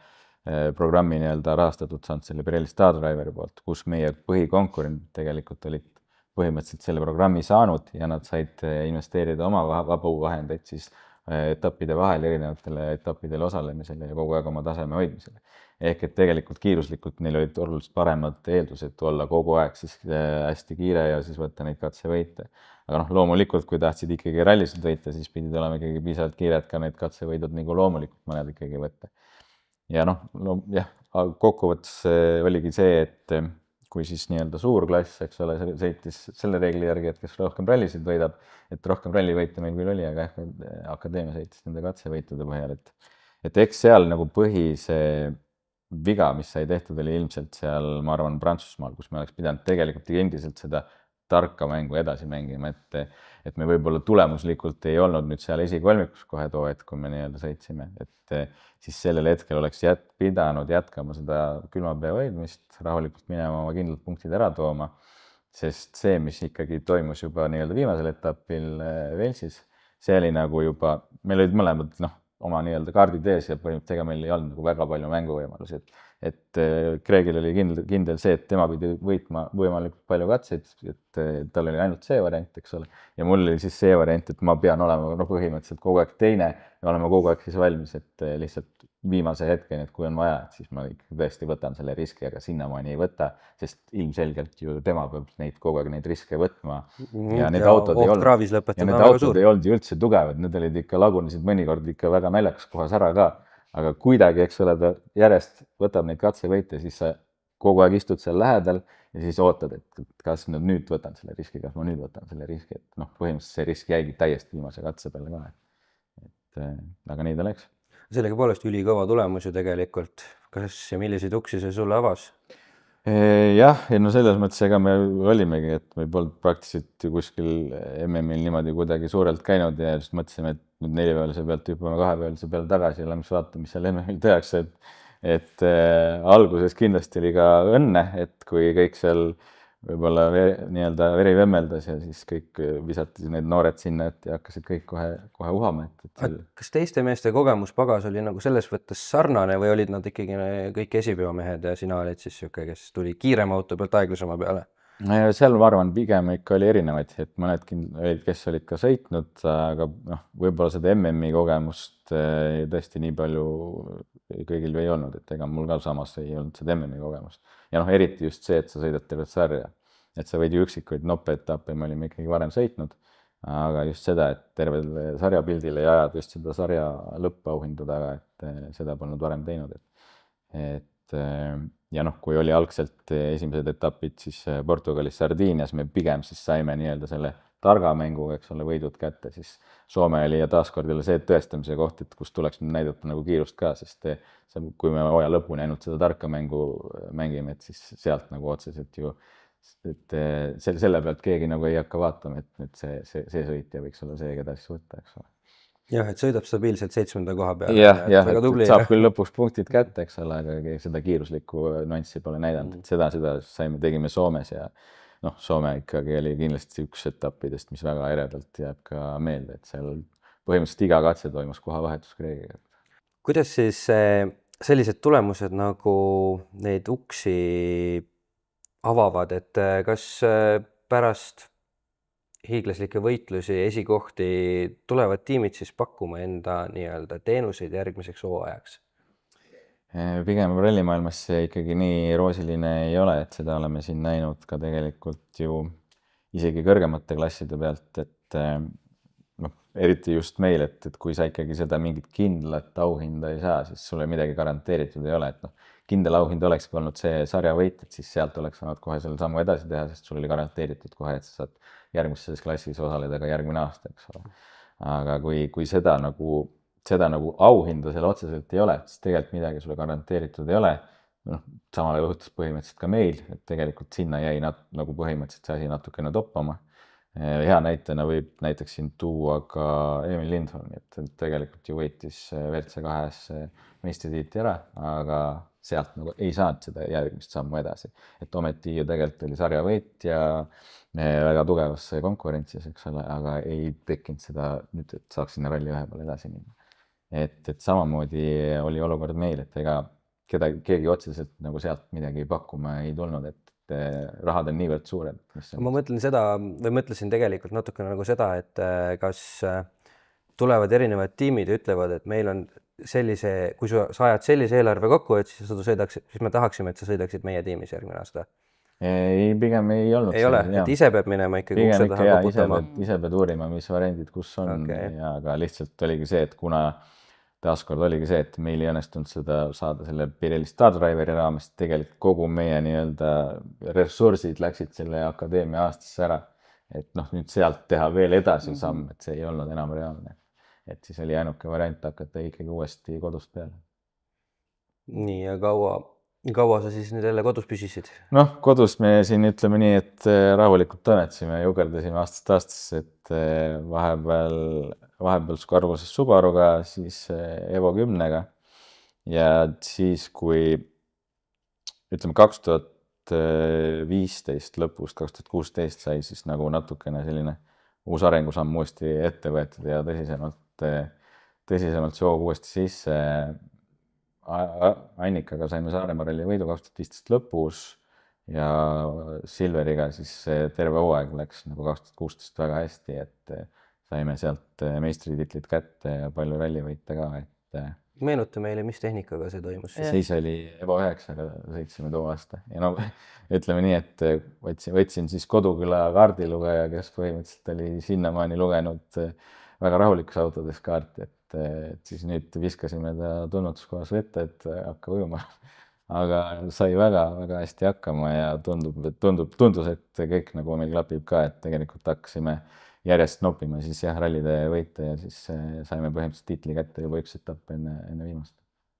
programmi nii-öelda rahastatud saanud selle Pirelli Stardriveri poolt, kus meie põhikonkurendid tegelikult olid põhimõtteliselt selle programmi saanud ja nad said investeerida oma vabu vahendeid siis etappide vahel erinevatele etappidele osalemisele ja kogu aeg oma taseme hoidmisele. Ehk et tegelikult kiiruslikult neil olid oluliselt paremad eeldused olla kogu aeg siis hästi kiire ja siis võtta neid katsevõite. Aga loomulikult, kui tahtsid ikkagi rallisid võita, siis pidid olema ikkagi piisavalt kiired ka neid katsevõidud nagu loomulikult mõned ikkagi võtta. Ja kokkuvõttes oligi see, et kui siis nii-öelda suur klass, eks ole, sõitis selle reegli järgi, et kes rohkem rallisid võidab, et rohkem rallivõite meil küll oli, aga akadeemia sõitis nende katsevõitude põhjal. Et eks seal nagu põhise viga, mis sai tehtud, oli ilmselt seal, ma arvan, Prantsusmaal, kus me oleks pidanud tegelikult endiselt seda tarka mängu edasi mängima, et me võib-olla tulemuslikult ei olnud nüüd seal esikolmikus kohe too, et kui me nii-öelda sõitsime, et siis sellel hetkel oleks pidanud jätkama seda külma pea hoidmist, rahulikult minema oma kindlad punktid ära tooma, sest see, mis ikkagi toimus juba nii-öelda viimasel etapil Velsis, see oli nagu juba, meil olid mõlemad oma nii-öelda kaardid ees ja põhimõtteliselt ega meil ei olnud nagu väga palju mänguvõimalusi, et Gregil oli kindel see, et tema pidi võitma võimalikult palju katseid, et tal oli ainult see variant, eks ole, ja mul oli siis see variant, et ma pean olema põhimõtteliselt kogu aeg teine ja olema kogu aeg siis valmis, et lihtsalt viimase hetkeni, et kui on vaja, et siis ma ikka tõesti võtan selle riski, aga sinnamaani ei võta, sest ilmselgelt ju tema peab kogu aeg neid riske võtma ja need autod ei olnud ju üldse tugevad, need olid ikka lagunesid mõnikord ikka väga naljakas kohas ära ka, aga kuidagi, eks ole, ta järjest võtab neid katsevõite, siis sa kogu aeg istud seal lähedal ja siis ootad, et kas nüüd võtan selle riski, kas ma nüüd võtan selle riski, et põhimõtteliselt see risk jäigi täiesti viimase katse peale ka, et aga nii ta läks. Sellegipoolest ülikõva tulemus ju tegelikult. Kas ja milliseid uksi see sulle avas? Jah, ja selles mõttes ega me olimegi, et me polnud praktiliselt kuskil MM-il niimoodi kuidagi suurelt käinud ja just mõtlesime, et nüüd 4-päevase pealt hüppame 2-päevase peale tagasi ja lähme vaatame, mis seal MM-il tehakse. Et alguses kindlasti oli ka õnne, et kui kõik seal võib-olla nii-öelda veri vemmeldas ja siis kõik visati need noored sinna ja hakkasid kõik kohe uhama. Kas teiste meeste kogemus pagas oli nagu selles võttes sarnane või olid nad ikkagi kõik esipeomehed ja sina olid siis siuke, kes tuli kiirema auto pealt aeglasema peale? Seal ma arvan, pigem ikka oli erinevaid, et mõned olid, kes olid ka sõitnud, aga võib-olla seda MM-i kogemust tõesti nii palju kõigil ei olnud, et ega mul ka samas ei olnud seda MM-i kogemust. Ja eriti just see, et sa sõidad tervet sarja, et sa võid ju üksikuid nopeetappe, me olime ikkagi varem sõitnud, aga just seda, et tervel sarjapildile ja ajad just seda sarja lõppauhindu taga, et seda polnud varem teinud. Ja kui oli algselt esimesed etapid siis Portugalis Sardiinias, me pigem siis saime nii-öelda selle targa mänguga, eks ole, võidud kätte, siis Soome oli ja taaskord jälle see tõestamise koht, et kus tuleks näidata nagu kiirust ka, sest kui me hooaja lõpuni ainult seda tarka mängu mängime, et siis sealt nagu otseselt ju, et selle pealt keegi nagu ei hakka vaatama, et see sõitja võiks olla see, keda siis võtta, eks ole. Jah, et sõidab stabiilselt 7. koha peale. Jah, et saab küll lõpuks punktid kätte, eks ole, aga seda kiiruslikku nüanssi pole näidanud, et seda tegime Soomes ja Soome ikkagi oli kindlasti üks etappidest, mis väga eredalt jääb ka meelde, et seal põhimõtteliselt iga katse toimus kohavahetus Gregiga. Kuidas siis sellised tulemused nagu neid uksi avavad, et kas pärast hiiglaslikke võitlusi, esikohti tulevad tiimid siis pakkuma enda nii-öelda teenuseid järgmiseks hooajaks? Pigem rallimaailmas see ikkagi nii roosiline ei ole, et seda oleme siin näinud ka tegelikult ju isegi kõrgemate klasside pealt, et eriti just meil, et kui sa ikkagi seda mingit kindlat auhinda ei saa, siis sulle midagi garanteeritud ei ole, et kindel auhind olekski olnud see sarjavõit, et siis sealt oleks saanud kohe selle sammu edasi teha, sest sul oli garanteeritud kohe, et sa saad järgmises klassis osaleda ka järgmine aasta, eks ole. Aga kui seda nagu auhinda seal otseselt ei ole, siis tegelikult midagi sulle garanteeritud ei ole. Samale juhtus põhimõtteliselt ka meil, et tegelikult sinna jäi nagu põhimõtteliselt see asi natukene toppama. Hea näitena võib näiteks siin tuua ka Emil Lindholmi, et tegelikult ju võitis WRC2-s meistritiitli ära, aga sealt nagu ei saanud seda järgmist sammu edasi. Et ometi ju tegelikult oli sarjavõit ja väga tugevas konkurentsis, eks ole, aga ei tekkinud seda nüüd, et saaks sinna ralli ühe peale edasi minna. Et samamoodi oli olukord meil, et ega keegi otseselt nagu sealt midagi pakkuma ei tulnud, et rahad on niivõrd suured. Ma mõtlen seda, või mõtlesin tegelikult natukene nagu seda, et kas tulevad erinevad tiimid ja ütlevad, et meil on sellise, kui sa ajad sellise eelarve kokku, et siis me tahaksime, et sa sõidaksid meie tiimis järgmine aasta. Ei, pigem ei olnud. Ei ole, et ise peab minema ikkagi ukse taha koputama. Ise pead uurima, mis variandid, kus on, aga lihtsalt oligi see, et kuna taaskord oligi see, et meil ei õnnestunud seda saada selle Pirelli Star Driveri raames, tegelikult kogu meie nii-öelda ressursid läksid selle akadeemia aastasse ära, et nüüd sealt teha veel edasi samm, et see ei olnud enam reaalne. Et siis oli ainuke variant hakata ikkagi uuesti kodust peale. Nii, ja kaua sa siis nüüd jälle kodus püsisid? Kodus me siin ütleme nii, et rahulikult toimetasime ja jukerdasime aastast aastasse, et vahepeal arvuses Subaruga, siis Evo 10-ga ja siis, kui ütleme 2015 lõpus, 2016 sai siis nagu natukene selline uus arengusamm uuesti ette võetud ja tõsisemalt see hoog uuesti sisse. Annikaga saime Saaremaa ralli võidu 2015 lõpus ja Silveriga siis terve hooaeg läks nagu 2016 väga hästi, et saime sealt meistritiitlit kätte ja palju rallivõite ka, et meenuta meile, mis tehnikaga see toimus? Siis oli Evo 9-ga sõitsime too aasta ja no ütleme nii, et võtsin siis Koduküla kaardilugeja, kes põhimõtteliselt oli sinnamaani lugenud väga rahulikus autodes kaarti, et siis nüüd viskasime ta tunnutuskohas vette, et hakka ujuma. Aga sai väga-väga hästi hakkama ja tundus, et kõik nagu meil klapib ka, et tegelikult hakkasime järjest noppima siis jah, rallide võite ja siis saime põhimõtteliselt tiitli kätte juba üks etapp enne viimast.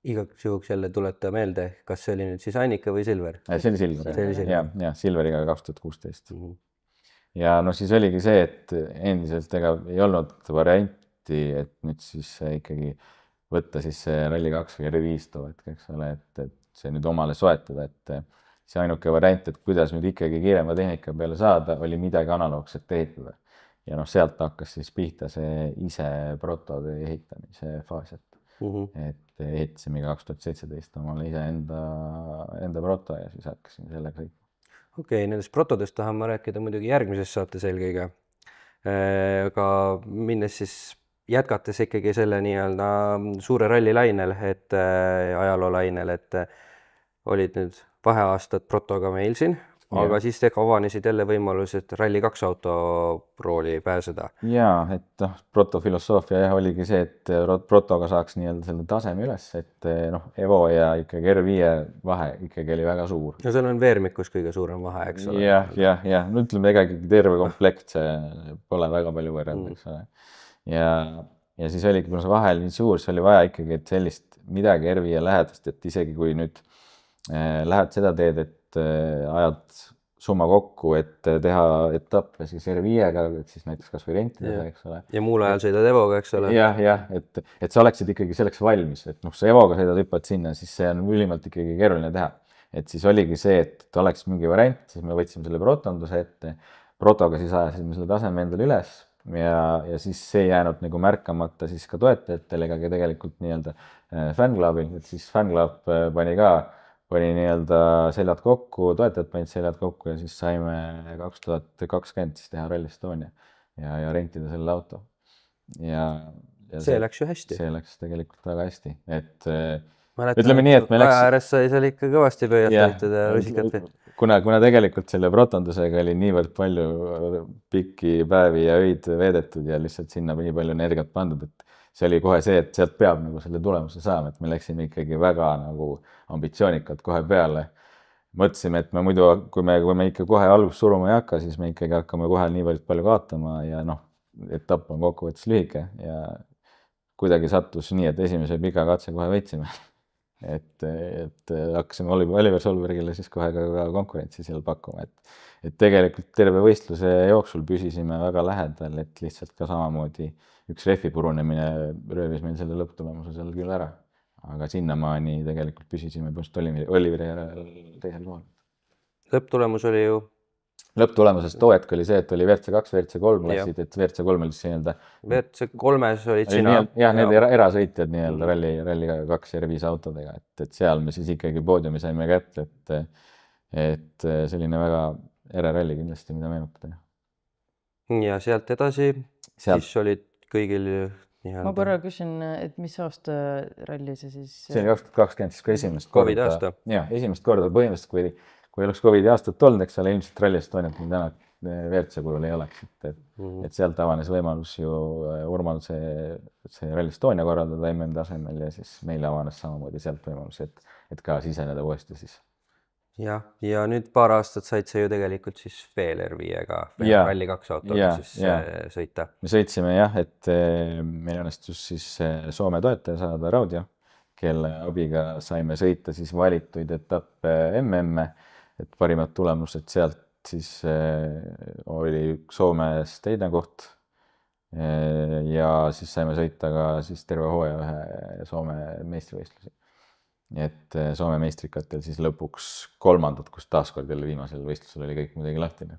Igaks juhuks jälle tuleta meelde, kas see oli nüüd siis Annika või Silver? See oli Silver, jah, Silveriga 2016. Ja no siis oligi see, et endiselt ega ei olnud varianti, et nüüd siis ikkagi võtta siis see Rally 2 või R5 tooetk, eks ole, et see nüüd omale soetada, et see ainuke variant, et kuidas nüüd ikkagi kiirema tehnika peale saada, oli midagi analoogset ehitada. Ja noh, sealt hakkas siis pihta see ise protode ehitamise faas, et ehitasime 2017 omale ise enda proto ja siis hakkasime sellega sõitma. Okei, nendest protodest tahan ma rääkida muidugi järgmises saates eelkõige. Aga minnes siis jätkates ikkagi selle nii-öelda suure ralli lainel, et ajaloo lainel, et olid nüüd vaheaastad protoga meil siin, aga siis avanesid jälle võimalused Rally 2 auto rooli pääseda. Jaa, et protofilosoofia jah oligi see, et protoga saaks nii-öelda selle taseme üles, et Evo ja ikkagi R5 vahe ikkagi oli väga suur. Ja seal on veermikus kõige suurem vahe, eks ole? Jah, no ütleme egagi terve komplekt, see pole väga palju võrrelda, eks ole. Ja siis oligi, kuna see vahe oli nii suur, see oli vaja ikkagi, et sellist midagi R5 lähedast, et isegi kui nüüd lähed seda teed, et ajad summa kokku, et teha etappe siis R5-ga, et siis näiteks kas või rentida, eks ole. Ja muul ajal sõidad Evoga, eks ole. Jah, et sa oleksid ikkagi selleks valmis, et sa Evoga sõidad hüppad sinna, siis see on ülimalt ikkagi keeruline teha. Et siis oligi see, et oleks mingi variant, siis me võtsime selle protonduse ette, protoga siis ajasime selle taseme endale üles ja siis see jäänud nagu märkamata siis ka toetajatele ega tegelikult nii-öelda fängklaabil, et siis fängklaab pani nii-öelda seljad kokku, toetajad panid seljad kokku ja siis saime 2020 siis teha Rally Estonia ja rentida selle auto. Ja see läks ju hästi. See läks tegelikult väga hästi, et ütleme nii, et me läks... Aja ääres sai seal ikka kõvasti pöiatada ja rusikat. Kuna tegelikult selle protondusega oli niivõrd palju pikki päevi ja öid veedetud ja lihtsalt sinna nii palju energiat pandud, et see oli kohe see, et sealt peab nagu selle tulemuse saama, et me läksime ikkagi väga nagu ambitsioonikalt kohe peale. Mõtlesime, et me muidu, kui me ikka kohe alguses suruma ei hakka, siis me ikkagi hakkame kohe niivõrd palju kaotama ja etapp on kokkuvõttes lühike ja kuidagi sattus nii, et esimese pika katse kohe võitsime. Et hakkasime Oliver Solbergile siis kohe ka konkurentsi seal pakkuma, et tegelikult terve võistluse jooksul püsisime väga lähedal, et lihtsalt ka samamoodi üks rehvi purunemine röövis meil selle lõpptulemuse seal küll ära, aga sinnamaani tegelikult püsisime põhimõtteliselt Oliveri järel teisel kohal. Lõpptulemus oli ju? Lõpptulemusest too hetk oli see, et oli WRC 2, WRC 3 klassid, et WRC 3 oli siis nii-öelda... WRC 3-s olid sina... Jah, need erasõitjad nii-öelda Rally 2 ja R5 autodega, et seal me siis ikkagi poodiumi saime kätte, et selline väga ere ralli kindlasti, mida meenutada. Ja sealt edasi, siis olid kõigil... Ma korra küsin, et mis aasta ralli see siis... See oli 2020, siis kui esimest korda... Jah, esimest korda põhimõtteliselt, kui oleks COVID-i aastat olnud, eks ole, ilmselt Rally Estoniat meil täna WRC kulul ei oleks, et sealt avanes võimalus ju Urmal see Rally Estonia korraldada MM tasemel ja siis meil avanes samamoodi sealt võimalus, et ka siseneda uuesti siis. Ja nüüd paar aastat said sa ju tegelikult siis veel R5-ga Rally 2 autoga siis sõita. Me sõitsime jah, et meil õnnestus siis Soome toetaja saada Raudio, kelle abiga saime sõita siis valituid etappe MM-e, et parimad tulemused sealt siis oli Soomes teine koht ja siis saime sõita ka siis terve hooaja ühe Soome meistrivõistlusi. Et Soome meistrikatel siis lõpuks kolmandad, kus taaskord jälle viimasel võistlusel oli kõik muidugi lahtine.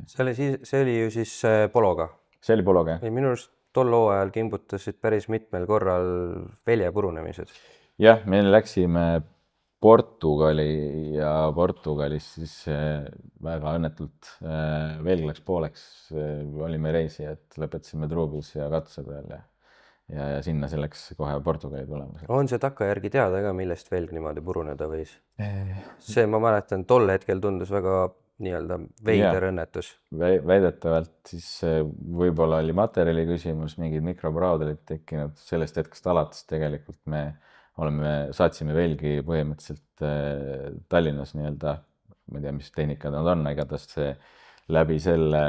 see oli ju siis pologa. See oli pologa, jah? Minu arust tol hooajal kimbutasid päris mitmel korral velje purunemised. Jah, me läksime Portugali ja Portugalis siis väga õnnetult velg läks pooleks. Olime reisijad, lõpetasime truubis ja katuse peal ja sinna selleks kohe Portugali tulema. On see takkajärgi teada ka, millest velg niimoodi puruneda võis? See, ma mäletan, tol hetkel tundus väga nii-öelda veider õnnetus. Väidetavalt siis võib-olla oli materjali küsimus, mingid mikropraod olid tekkinud. Sellest hetkest alates tegelikult me saatsime velgi põhimõtteliselt Tallinnas nii-öelda, ma ei tea, mis tehnikad nad on, igatahes see läbi selle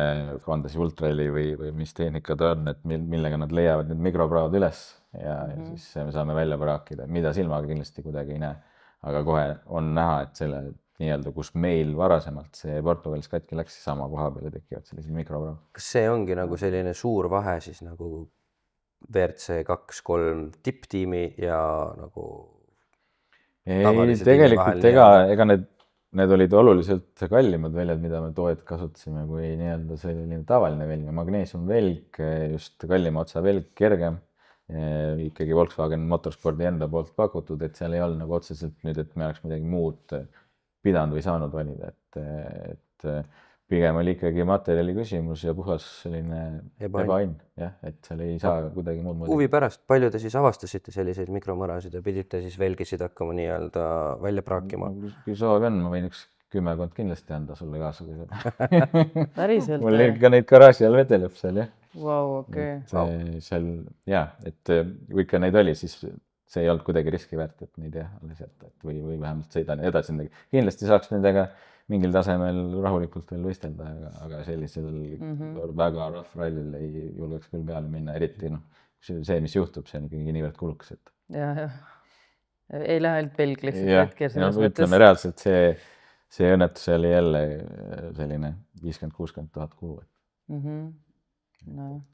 Fantasi Ultrali või mis tehnikad on, et millega nad leiavad need mikropraod üles ja siis me saame välja praakida, mida silmaga kindlasti kuidagi ei näe. Aga kohe on näha, et selle nii-öelda, kus meil varasemalt see Portugalis katki läks, sama koha peale tekivad sellised mikropraod. Kas see ongi nagu selline suur vahe siis nagu WRC 2-3 tipptiimi ja nagu ei, tegelikult ega need olid oluliselt kallimad väljad, mida me toed kasutasime kui nii-öelda selline tavaline velg. Magneesiumvelg, just kallima otsa velg, kergem. Ikkagi Volkswagen Motorspordi enda poolt pakutud, et seal ei olnud nagu otseselt nüüd, et me oleks midagi muud pidanud või saanud valida, et pigem oli ikkagi materjali küsimus ja puhas selline ebaõnn, jah, et seal ei saa kuidagi muud mõelda. Huvi pärast, palju te siis avastasite selliseid mikromõrasid ja pidite siis velgisid hakkama nii-öelda välja praakima? Kui soovi on, ma võin üks 10 kindlasti anda sulle kaasa. Päriselt? Mul ka neid garaaži all vedeleb seal, jah. Vau, okei. Seal, jah, et kui ikka neid oli, siis see ei olnud kuidagi riski väärt, et neid või vähemalt sõidan edasi. Kindlasti saaks nendega mingil tasemel rahulikult veel võistelda, aga sellisel väga rough rallil ei julgeks küll peale minna, eriti see, mis juhtub, see on ikkagi niivõrd kulukas. Ja. Ei lähe ainult velg lihtsalt hetkel. Ütleme reaalselt, see õnnetus oli jälle selline 50-60 000 kulu.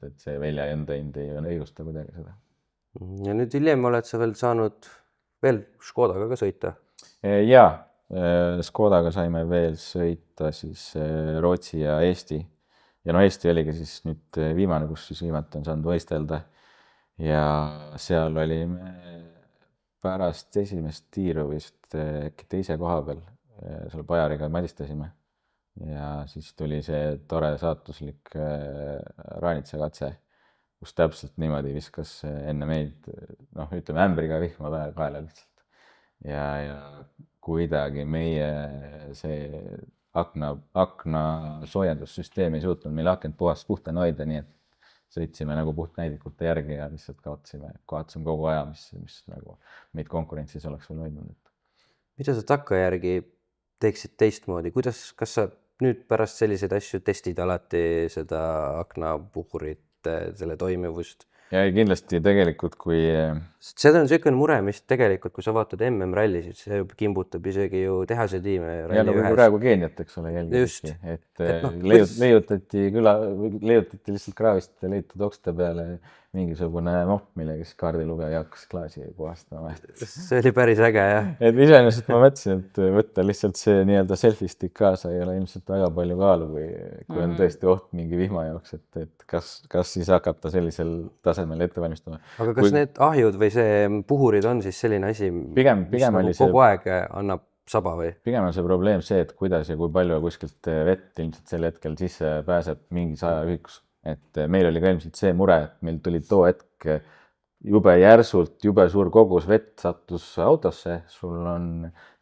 Et see välja enda ei õigusta kuidagi seda. Ja nüüd hiljem oled sa veel saanud veel Škodaga ka sõita? Jaa, Škodaga saime veel sõita siis Rootsi ja Eesti. Ja Eesti oligi siis nüüd viimane, kus siis viimati on saanud võistelda. Ja seal olime pärast esimest tiiru vist äkki teise koha peal. Seal Bajariga madistasime. Ja siis tuli see tore saatuslik Raanitsa katse, kus täpselt niimoodi viskas enne meid, ütleme ämbriga vihma kaela lihtsalt. Ja kuidagi meie see akna soojendussüsteem ei suutnud meil akent puhtana hoida, nii et sõitsime nagu puhtnäidikute järgi ja lihtsalt kaotasime kogu aja, mis nagu meid konkurentsis oleks veel hoidnud. Mida sa takkajärgi teeksid teistmoodi? Kas sa nüüd pärast selliseid asju testid alati seda aknapuhurit, selle toimivust? Ja kindlasti tegelikult, kui... See on selline mure, mis tegelikult, kui sa vaatad MM-rallisid, see kimbutab isegi ju tehase tiime ralli ühes. Ja praegu Keeniat, eks ole, jälgidki. Et leiutati lihtsalt kraavist ja leitud okste peale mingisugune mopp, millega siis kaardilugeja hakkas klaasi puhastama. See oli päris äge, jah. Et iseenesest ma mõtlesin, et võtta lihtsalt see nii-öelda selfie-stick kaasa ei ole ilmselt väga palju kaalu, kui on tõesti oht mingi vihma jooks, et kas siis hakata sellisel tasemel ette valmistama. Aga kas need ahjud või see puhurid on siis selline asi, mis nagu kogu aeg annab saba või? Pigem on see probleem see, et kuidas ja kui palju kuskilt vett ilmselt sel hetkel sisse pääseb mingi 100 ühikus. Et meil oli ka ilmselt see mure, et meil tuli too hetk jube järsult, jube suur kogus vett sattus autosse, sul on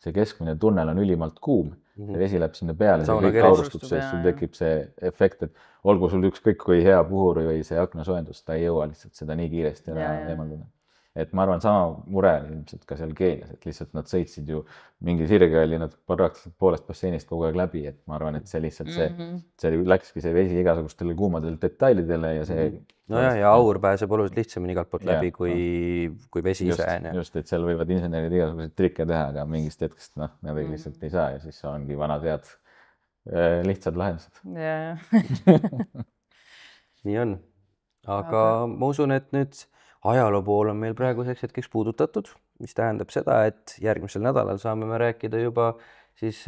see keskmine tunnel on ülimalt kuum, vesi läheb sinna peale, see kõik aurustub, sul tekib see efekt, et olgu sul ükskõik kui hea puhur või see aknasoojendus, ta ei jõua lihtsalt seda nii kiiresti eemaldada. Et ma arvan, sama mure ilmselt ka seal Keenias, et lihtsalt nad sõitsid ju mingi sirge oli nad praktiliselt poolest basseinist kogu aeg läbi, et ma arvan, et see lihtsalt see läkski see vesi igasugustele kuumadele detailidele ja see... ja aur pääseb oluliselt lihtsamini igalt poolt läbi kui vesi ise. Just, et seal võivad insenerid igasuguseid trikke teha, aga mingist hetkest nad lihtsalt ei saa ja siis ongi vanad head lihtsad lahendused. Nii on. Aga ma usun, et nüüd ajaloo pool on meil praeguseks hetkeks puudutatud, mis tähendab seda, et järgmisel nädalal saame me rääkida juba siis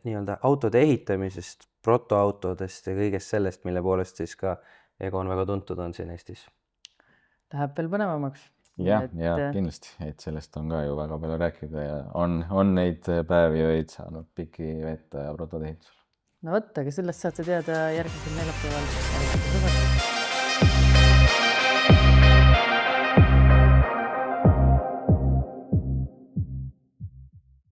nii-öelda autode ehitamisest, protoautodest ja kõigest sellest, mille poolest siis ka Egon väga tuntud on siin Eestis. Läheb veel põnevamaks. Ja kindlasti, et sellest on ka ju väga palju rääkida ja on neid päevi, joid saanud piki veeta ja protode ehitusel. No võtta, aga sellest saate teada järgmisel neljapäeval.